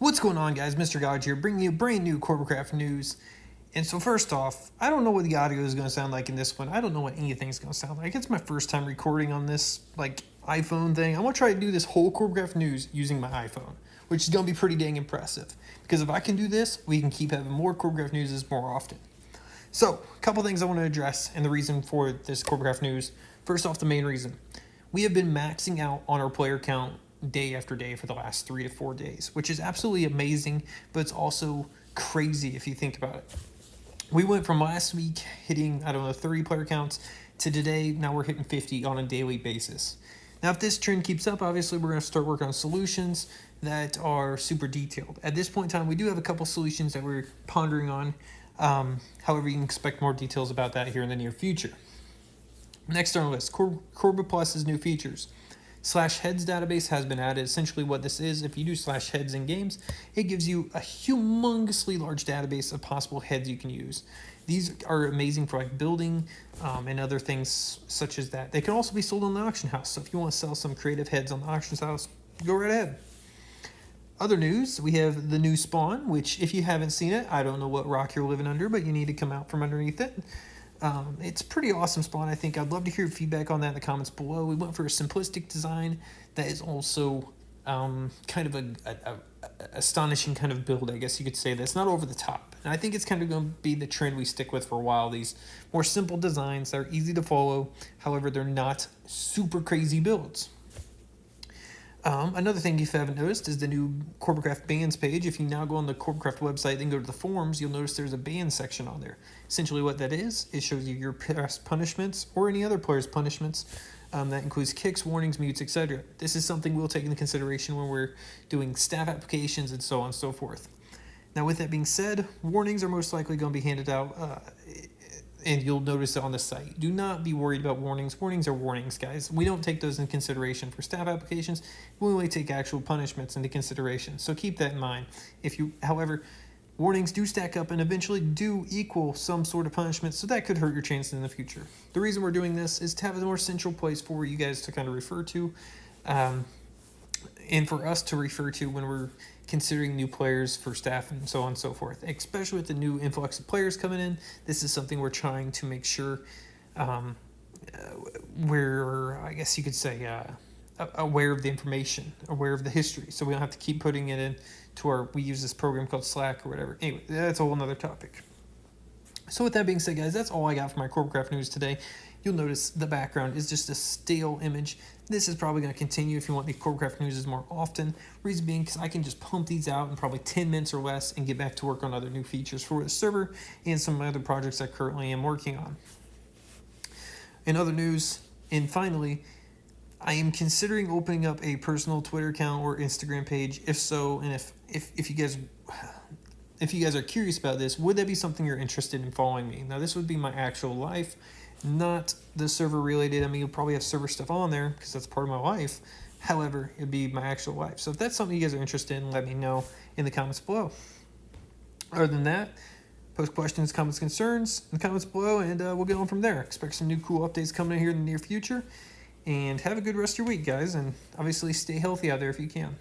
What's going on, guys? Mr. God here, bringing you brand new Corbacraft news. And so first off, I don't know what the audio is going to sound like in this one. I don't know what anything's going to sound like. It's my first time recording on this iPhone thing. I'm going to try to do this whole Corbacraft news using my iPhone, which is going to be pretty dang impressive. Because if I can do this, we can keep having more Corbacraft news more often. So, a couple things I want to address and the reason for this Corbacraft news. First off, the main reason. We have been maxing out on our player count day after day for the last 3 to 4 days, which is absolutely amazing, but it's also crazy if you think about it. We went from last week hitting, 30 player counts to today, now we're hitting 50 on a daily basis. Now, if this trend keeps up, obviously we're going to start working on solutions that are super detailed. At this point in time, we do have a couple solutions that we're pondering on. However, you can expect more details about that here in the near future. Next on the list, Corba Plus's new features. /heads database has been added. Essentially what this is, if you do /heads in games, it gives you a humongously large database of possible heads you can use. These are amazing for building and other things such as that. They can also be sold on the auction house. So if you want to sell some creative heads on the auction house, go right ahead. Other news, we have the new spawn, which if you haven't seen it, I don't know what rock you're living under, but you need to come out from underneath it. It's pretty awesome spawn, I think. I'd love to hear feedback on that in the comments below. We went for a simplistic design that is also kind of a astonishing kind of build, I guess you could say. That's not over the top. And I think it's kind of going to be the trend we stick with for a while. These more simple designs that are easy to follow. However, they're not super crazy builds. Another thing if you haven't noticed is the new Corbacraft bans page. If you now go on the Corbacraft website and go to the forums, you'll notice there's a ban section on there. Essentially what that is, it shows you your past punishments or any other player's punishments. That includes kicks, warnings, mutes, etc. This is something we'll take into consideration when we're doing staff applications and so on and so forth. Now with that being said, warnings are most likely going to be handed out and you'll notice it on the site. Do not be worried about warnings. Warnings are warnings, guys. We don't take those into consideration for staff applications. We only take actual punishments into consideration. So keep that in mind. However, warnings do stack up and eventually do equal some sort of punishment, so that could hurt your chances in the future. The reason we're doing this is to have a more central place for you guys to kind of refer to, and for us to refer to when we're considering new players for staff and so on and so forth. Especially with the new influx of players coming in, this is something we're trying to make sure we're, I guess you could say, aware of the information, aware of the history, so we don't have to keep putting it in to we use this program called Slack or whatever. Anyway, that's a whole nother topic. So with that being said, guys, that's all I got for my Corbacraft news today. You'll notice the background is just a stale image. This is probably going to continue if you want the Corbacraft news more often. Reason being, because I can just pump these out in probably 10 minutes or less and get back to work on other new features for the server and some of my other projects I currently am working on. In other news, and finally, I am considering opening up a personal Twitter account or Instagram page. If so, and if you guys are curious about this, would that be something you're interested in following me? Now, this would be my actual life, not the server related. I mean, you'll probably have server stuff on there because that's part of my life. However, it'd be my actual life. So if that's something you guys are interested in, let me know in the comments below. Other than that, post questions, comments, concerns in the comments below, and we'll get on from there. Expect some new cool updates coming in here in the near future. And have a good rest of your week, guys. And obviously stay healthy out there if you can.